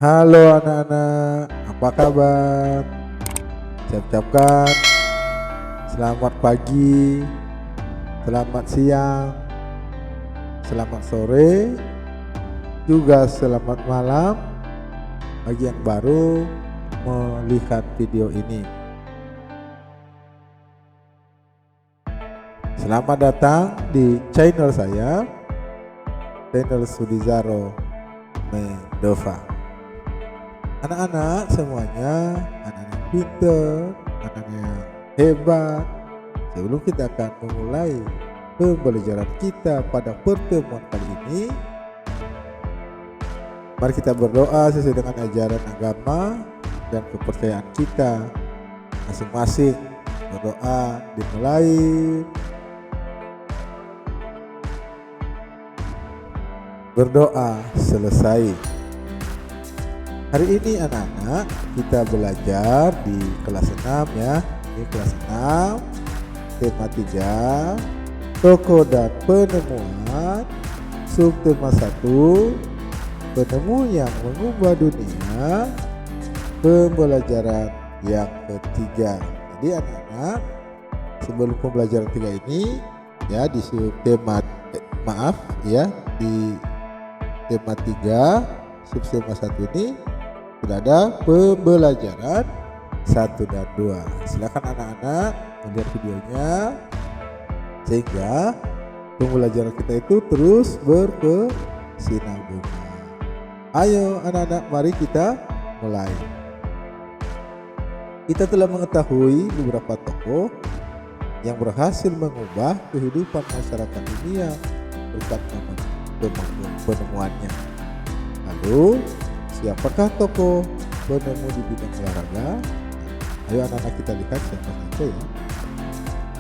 Halo anak-anak, apa kabar? Saya ucapkan selamat pagi, selamat siang, selamat sore, juga selamat malam bagi yang baru melihat video ini. Selamat datang di channel saya, channel Sudizaro Mendova. Anak-anak semuanya, anak-anak yang pintar, anak-anak yang hebat. Sebelum kita akan memulai pembelajaran kita pada pertemuan kali ini, mari kita berdoa sesuai dengan ajaran agama dan kepercayaan kita masing-masing. Berdoa dimulai. Berdoa selesai. Hari ini anak-anak kita belajar di kelas 6 ya. Ini kelas 6, tema 3, tokoh dan penemuan. Subtema 1, penemu yang mengubah dunia. Pembelajaran yang ketiga. Jadi anak-anak, sebelum pembelajaran 3 ini ya di subtema di tema 3 subtema 1 ini sudah ada pembelajaran 1 dan 2. Silakan anak-anak melihat videonya sehingga pembelajaran kita itu terus berkesinambungan. Ayo anak-anak, mari kita mulai. Kita telah mengetahui beberapa tokoh yang berhasil mengubah kehidupan masyarakat dunia berkat penemuannya. Lalu siapakah tokoh penemu di bidang olahraga? Ayo anak-anak kita lihat siapa saja ya.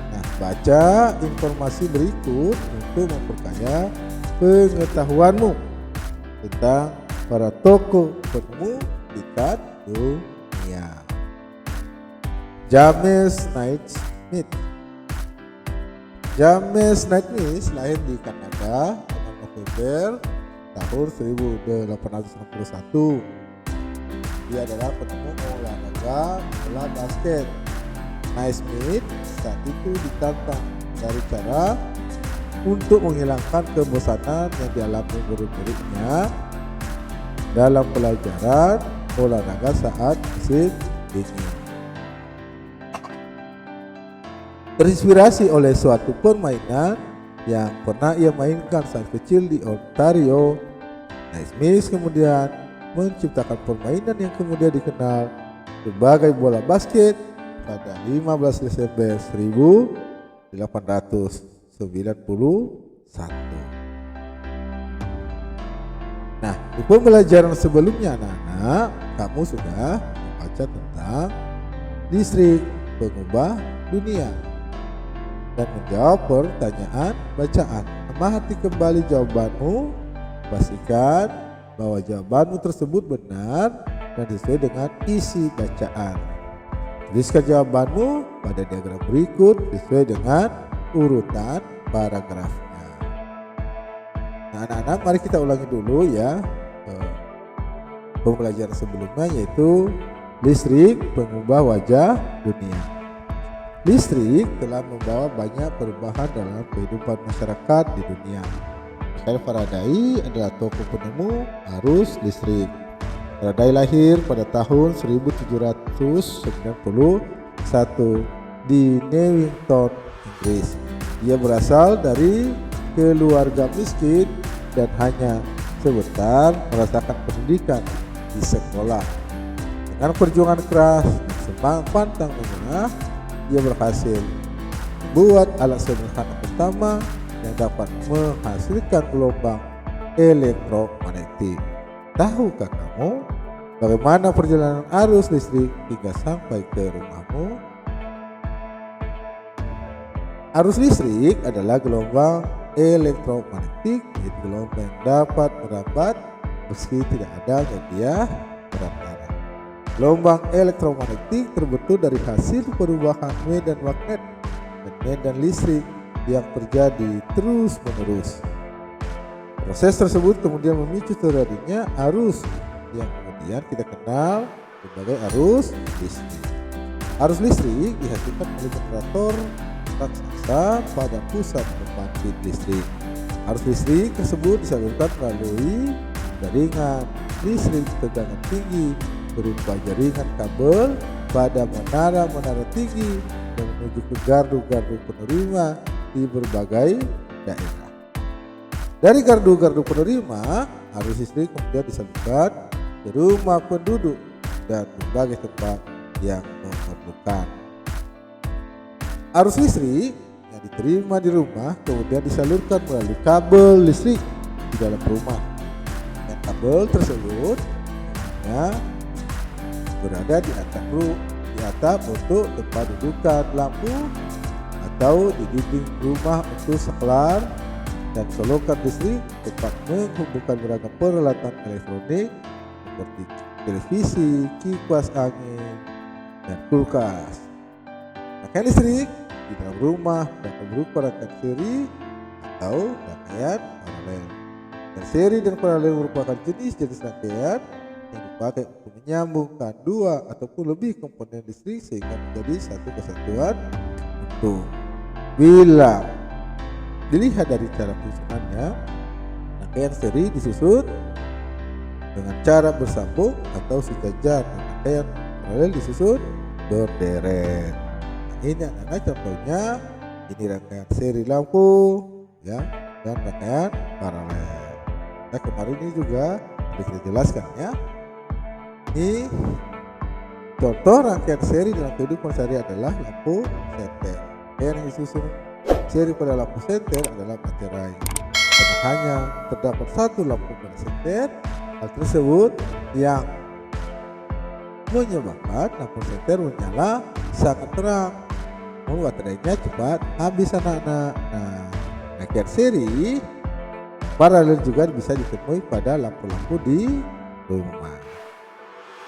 Nah, baca informasi berikut untuk memperkaya pengetahuanmu tentang para tokoh penemu tingkat dunia. James Naismith. James Naismith lahir di Kanada 6 November tahun 1861. Dia adalah penemu olahraga bola basket. Naismith saat itu ditantang dari cara untuk menghilangkan kebosanan yang dialami murid-muridnya dalam pelajaran olahraga saat musim dingin. Terinspirasi oleh suatu permainan yang pernah ia mainkan saat kecil di Ontario, Naismith kemudian menciptakan permainan yang kemudian dikenal sebagai bola basket pada 15 Desember 1891. Nah, di pembelajaran sebelumnya anak-anak, kamu sudah membaca tentang listrik pengubah dunia dan menjawab pertanyaan bacaan. Amati kembali jawabanmu, pastikan bahwa jawabanmu tersebut benar dan sesuai dengan isi bacaan. Tuliskan jawabanmu pada diagram berikut sesuai dengan urutan paragrafnya. Nah anak-anak, mari kita ulangi dulu ya pembelajaran sebelumnya, yaitu listrik pengubah wajah dunia. Listrik telah membawa banyak perubahan dalam kehidupan masyarakat di dunia. Michael Faraday adalah tokoh penemu arus listrik. Faraday lahir pada tahun 1791 di Newington, Inggris. Dia berasal dari keluarga miskin dan hanya sebentar merasakan pendidikan di sekolah. Dengan perjuangan keras dan semangat pantang menyerah, dia berhasil membuat alat sederhana pertama yang dapat menghasilkan gelombang elektromagnetik. Tahukah kamu bagaimana perjalanan arus listrik hingga sampai ke rumahmu? Arus listrik adalah gelombang elektromagnetik, yaitu gelombang yang dapat merambat meski tidak ada media perantara. Gelombang elektromagnetik terbentuk dari hasil perubahan medan magnet dan medan listrik yang terjadi terus-menerus. Proses tersebut kemudian memicu terjadinya arus yang yang kita kenal sebagai arus listrik. Arus listrik dihasilkan oleh generator raksasa pada pusat pembangkit listrik. Arus listrik tersebut disalurkan melalui jaringan listrik tegangan tinggi berupa jaringan kabel pada menara-menara tinggi yang menuju ke gardu-gardu penerima di berbagai daerah. Dari gardu-gardu penerima, arus listrik kemudian disalurkan ke rumah penduduk dan berbagai tempat yang memerlukan. Arus listrik yang diterima di rumah kemudian disalurkan melalui kabel listrik di dalam rumah. Dan kabel tersebut berada di atap untuk tempat dudukan lampu atau di dinding rumah untuk saklar dan solokan listrik tempat menghubungkan beragam peralatan elektronik seperti televisi, kipas angin, dan kulkas. Rangkaian listrik di dalam rumah dapat berupa rangkaian seri atau rangkaian paralel. Dan seri dan paralel merupakan jenis-jenis rangkaian yang dipakai untuk menyambungkan dua ataupun lebih komponen listrik sehingga menjadi satu kesatuan utuh. Bila dilihat dari cara penyusunannya, rangkaian seri disusun dengan cara bersambung atau sejajar, dan rangkaian paralel disusun berderet. Nah, ini adalah contohnya, ini rangkaian seri lampu ya, dan rangkaian paralel. Nah, kemarin ini juga sudah kita jelaskan ya. Ini contoh rangkaian seri dalam kehidupan sehari adalah lampu senter. Yang disusun seri pada lampu senter adalah materai. Karena hanya terdapat satu lampu pada senter, hal tersebut yang menyebabkan lampu senter menyala sangat terang. Namun baterainya cepat habis anak-anak. Nah, rangkaian seri paralel juga bisa ditemui pada lampu-lampu di rumah.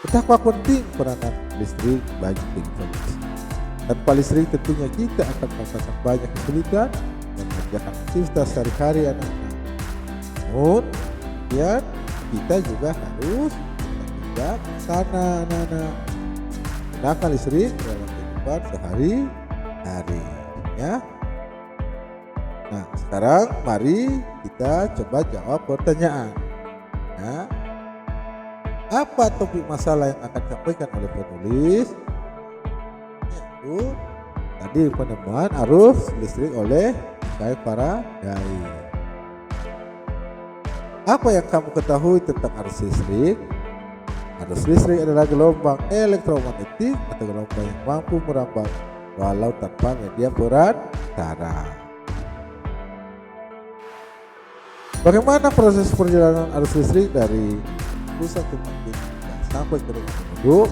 Betapa penting peranan listrik bagi kehidupan. Tanpa listrik tentunya kita akan merasakan banyak kesulitan dan mengerjakan aktivitas sehari-hari anak-anak. Namun, ya, kita juga harus tidak sana anak-anak gunakan listrik dalam kehidupan sehari-hari ya. Nah, sekarang mari kita coba jawab pertanyaan ya. Apa topik masalah yang akan disampaikan oleh penulis? Yaitu tadi penemuan arus listrik oleh Faraday. Apa yang kamu ketahui tentang arus listrik? Arus listrik adalah gelombang elektromagnetik atau gelombang yang mampu merambat walau tanpa media perantara. Bagaimana proses perjalanan arus listrik dari pusat pembangkit sampai ke rumah penduduk?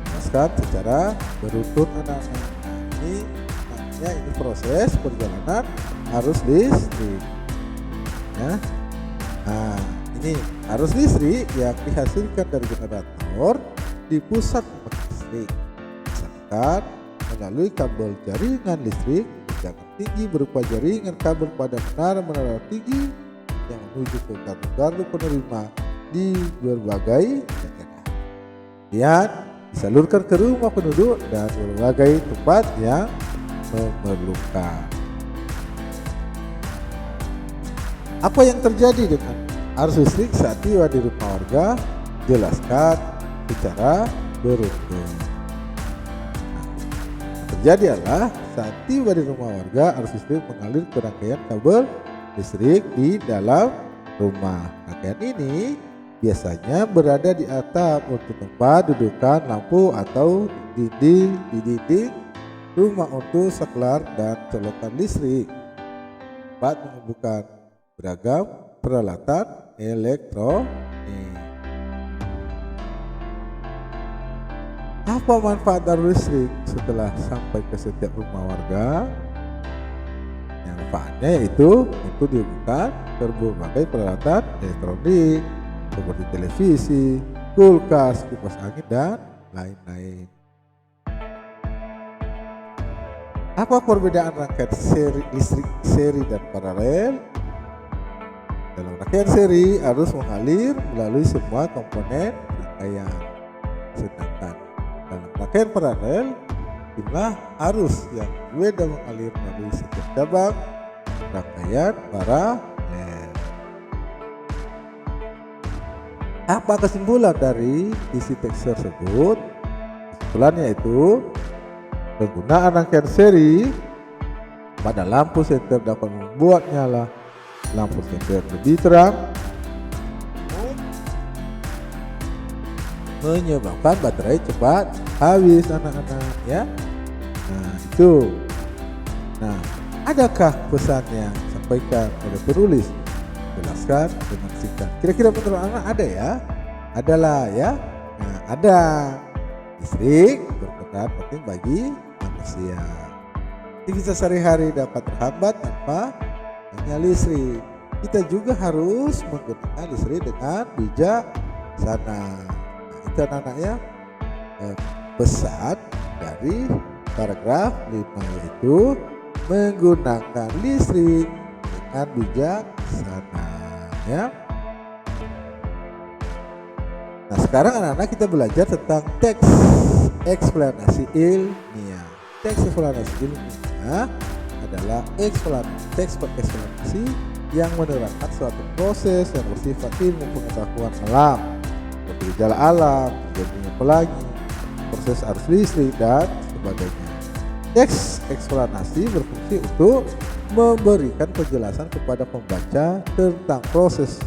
Jelaskan secara beruntun anak-anak. Ini namanya proses perjalanan arus listrik ya. Nah, ini arus listrik yang dihasilkan dari generator di pusat pembangkit listrik misalkan melalui kabel jaringan listrik tegangan tinggi berupa jaringan kabel pada menara-menara tinggi yang menuju ke gardu-gardu penerima di berbagai daerah. Dan disalurkan ke rumah penduduk dan berbagai tempat yang memerlukan. Apa yang terjadi dengan arus listrik saat tiba di rumah warga? Jelaskan secara beruntun. Terjadi adalah saat tiba di rumah warga, arus listrik mengalir ke rangkaian kabel listrik di dalam rumah. Rangkaian ini biasanya berada di atap untuk tempat dudukan lampu atau di dinding rumah untuk saklar dan colokan listrik. Tempat menghubungkan beragam peralatan elektronik. Apa manfaat arus listrik setelah sampai ke setiap rumah warga? Yang manfaatnya yaitu untuk dihubungkan ke berbagai peralatan elektronik seperti televisi, kulkas, kipas angin, dan lain-lain. Apa perbedaan rangkaian listrik seri dan paralel? Dalam rangkaian seri, arus mengalir melalui semua komponen rangkaian. Sedangkan dalam rangkaian paralel, jumlah arus yang berbeda mengalir melalui setiap cabang rangkaian paralel. Apa kesimpulan dari isi teks tersebut? Kesimpulannya yaitu penggunaan rangkaian seri pada lampu senter dapat membuat nyala lampu senter lebih terang, menyebabkan baterai cepat habis anak-anak ya. Nah itu. Nah, adakah pesan yang disampaikan oleh penulis? Jelaskan dengan singkat. Kira-kira menurut anak ada ya? Adalah ya. Nah, ada. Listrik berperan penting bagi manusia. Aktivitas sehari-hari dapat terhambat tanpa adanya listrik. Kita juga harus menggunakan listrik dengan bijaksana. Nah, itu anak-anak ya. Pesan dari paragraf 5 yaitu menggunakan listrik dengan bijaksana ya. Nah sekarang anak-anak kita belajar tentang teks eksplanasi ilmiah. Teks eksplanasi ilmiah adalah teks eksplanasi yang menerangkan suatu proses yang bersifat ilmu pengetahuan alam, seperti gejala alam, terjadinya pelangi, proses arus listrik dan sebagainya. Teks eksplanasi berfungsi untuk memberikan penjelasan kepada pembaca tentang proses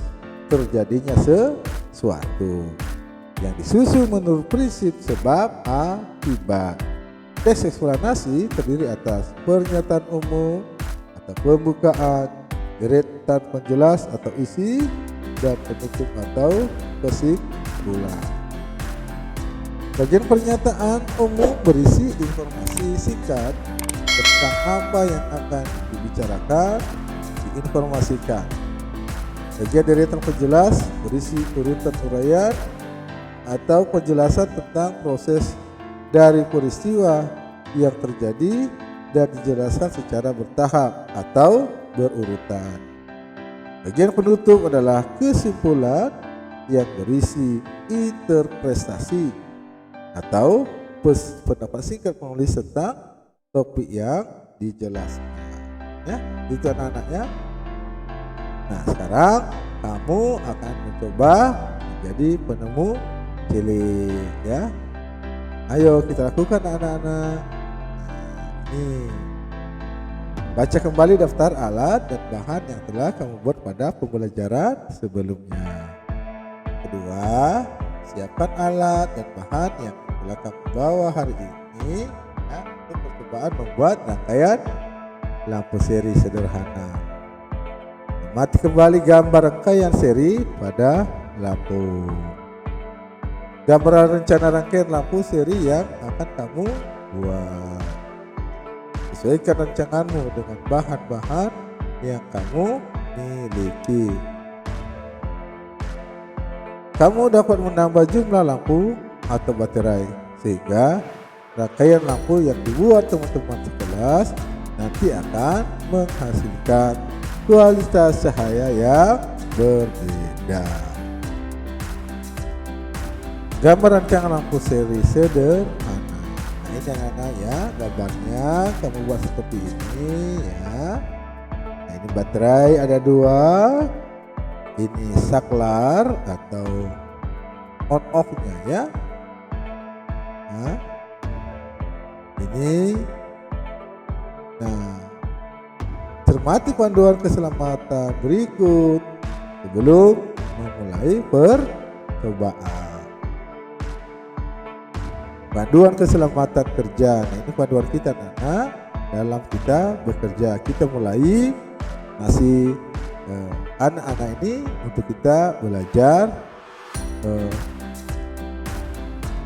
terjadinya sesuatu yang disusun menurut prinsip sebab akibat. Teks eksplanasi terdiri atas pernyataan umum atau pembukaan, deretan penjelas atau isi, dan penutup atau kesimpulan. Bagian pernyataan umum berisi informasi singkat tentang apa yang akan dibicarakan, diinformasikan. Bagian deretan penjelas berisi urutan uraian atau penjelasan tentang proses dari peristiwa yang terjadi dan dijelaskan secara bertahap atau berurutan. Bagian penutup adalah kesimpulan yang berisi interpretasi atau pendapat singkat penulis tentang topik yang dijelaskan. Ya, itu anak-anaknya. Nah, sekarang kamu akan mencoba menjadi penemu cilik ya. Ayo kita lakukan anak-anak. Nah, ini. Baca kembali daftar alat dan bahan yang telah kamu buat pada pembelajaran sebelumnya. Kedua, siapkan alat dan bahan yang telah kamu bawa hari ini ya, untuk percobaan membuat rangkaian lampu seri sederhana. Amati kembali gambar rangkaian seri pada lampu. Gambaran rencana rangkaian lampu seri yang akan kamu buat. Sesuaikan rancanganmu dengan bahan-bahan yang kamu miliki. Kamu dapat menambah jumlah lampu atau baterai sehingga rangkaian lampu yang dibuat teman-teman sekelas nanti akan menghasilkan kualitas cahaya yang berbeda. Gambar rancangan lampu seri sederhana. Nah ini anak-anak ya, gambarnya kamu buat seperti ini ya. Nah ini baterai ada 2. Ini saklar atau on off nya ya. Nah ini. Nah cermati panduan keselamatan berikut sebelum memulai percobaan. Panduan keselamatan kerja. Nah ini panduan kita anak dalam kita bekerja. Kita mulai masih anak-anak ini untuk kita belajar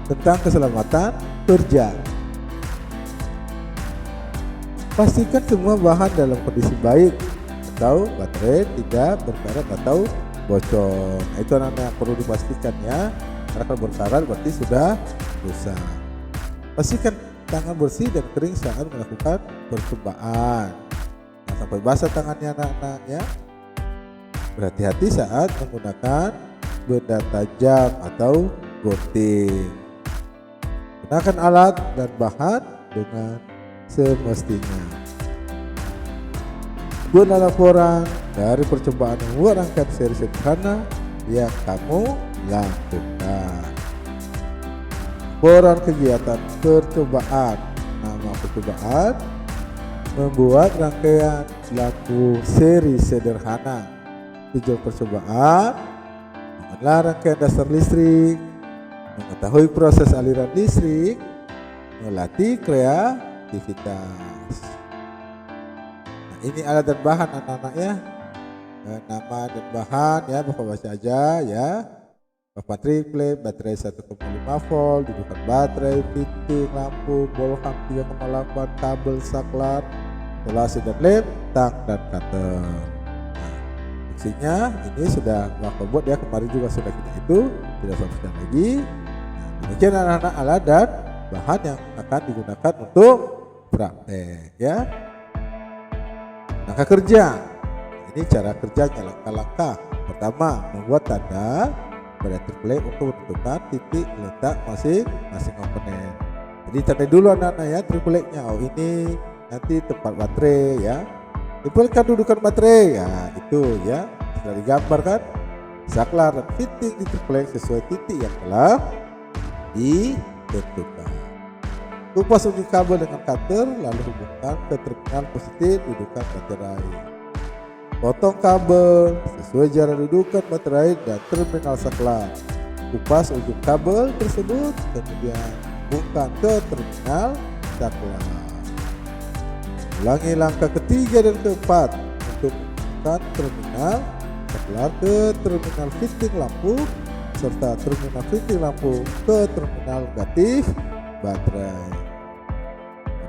tentang keselamatan kerja. Pastikan semua bahan dalam kondisi baik atau baterai tidak berkarat atau bocor. Nah, itu anak-anak perlu dipastikan ya. Karena kalau berkarat berarti sudah rusak. Pastikan tangan bersih dan kering saat melakukan percobaan. Nah, sampai basah tangannya anak-anak ya. Berhati-hati saat menggunakan benda tajam atau gunting. Gunakan alat dan bahan dengan semestinya. Buatlah laporan dari percobaan membuat rangkaian seri sederhana yang kamu lakukan. Laporan kegiatan percobaan. Nama percobaan: membuat rangkaian lampu seri sederhana. Tujuan percobaan: mengenal rangkaian dasar listrik, mengetahui proses aliran listrik, melatih kreativitas. Nah, ini alat dan bahan anak-anak ya. Nama dan bahan ya Bapak baca aja ya. Papan triplek, baterai 1,5 volt, dudukan baterai, fitting lampu, bolham 3,8, kabel saklar, isolasi dan lem, tang dan cutter. Nah, fungsinya ini sudah Bapak buat ya, kemarin juga sudah kita itu, tidak usah lagi. Nah, demikian anak-anak alat dan bahan yang akan digunakan untuk praktek ya. Langkah kerja. Ini cara kerjanya, langkah-langkah. Pertama, membuat tanda pada triplek untuk menentukan titik letak masing-masing komponen. Jadi tanda dulu anak-anak ya tripleknya. Oh, ini nanti tempat baterai ya. Tempelkan dudukan baterai ya, itu ya. Sudah digambarkan saklar dan fitting di triplek sesuai titik yang telah ditentukan. Kupas ujung kabel dengan cutter lalu hubungkan ke terminal positif dudukan baterai. Potong kabel sesuai jarak dudukan baterai dan terminal saklar. Kupas ujung kabel tersebut kemudian hubungkan ke terminal saklar. Ulangi langkah ketiga dan keempat untuk menghubungkan terminal saklar ke terminal fitting lampu serta terminal fitting lampu ke terminal negatif baterai.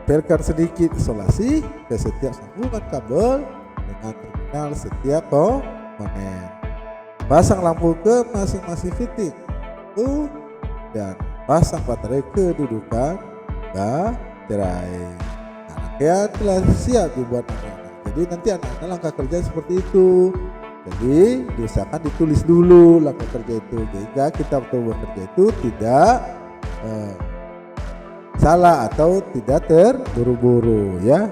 Tempelkan sedikit isolasi ke setiap sambungan kabel dengan terminal setiap komponen. Pasang lampu ke masing-masing fitting dan pasang baterai ke dudukan baterai. Nah, rangkaian telah siap dibuat anak-anak. Jadi nanti anak-anak langkah kerja seperti itu. Jadi diusahakan ditulis dulu langkah kerja itu sehingga kita betul bekerja itu tidak salah atau tidak terburu-buru ya.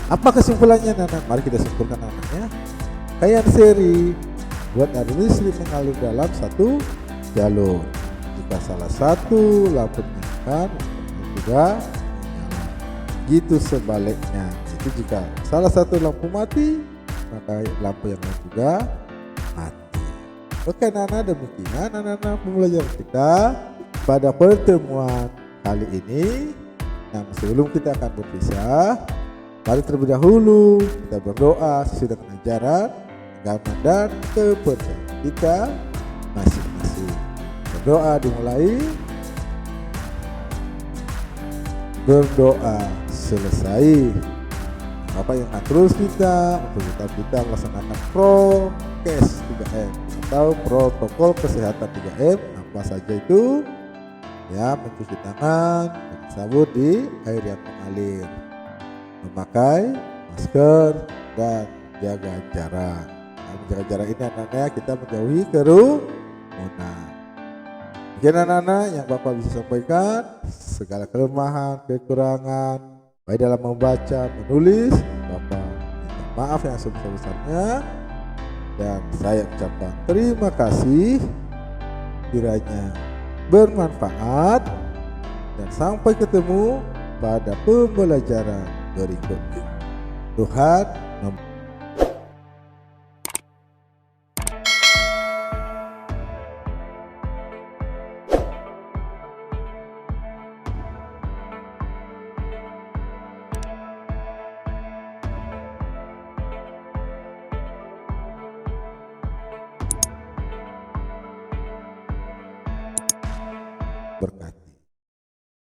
Apa kesimpulannya anak-anak? Mari kita simpulkan anak-anaknya. Rangkaian seri buat arus listrik mengalir dalam satu jalur. Jika salah satu lampu dinyalakan, juga menyala. Gitu sebaliknya. Itu jika salah satu lampu mati, maka lampu yang lain juga mati. Oke anak-anak, demikian anak-anak pembelajaran kita pada pertemuan kali ini. Nah, sebelum kita akan berpisah, mari terlebih dahulu kita berdoa sesuai dengan ajaran agama dan kepercayaan kita masing-masing. Berdoa dimulai. Berdoa selesai. Apa yang akan terus kita untuk kita melaksanakan prokes 3M atau protokol kesehatan 3M. Apa saja itu? Ya, mencuci tangan dengan sabun di air yang mengalir, memakai masker dan jaga jarak. Nah, menjaga jarak ini anak-anak kita menjauhi kerumunan. Mungkin anak-anak yang Bapak bisa sampaikan segala kelemahan, kekurangan baik dalam membaca, menulis, Bapak minta maaf yang sebesar-besarnya dan saya ucapkan terima kasih. Kiranya bermanfaat dan sampai ketemu pada pembelajaran berikutnya. Tuhan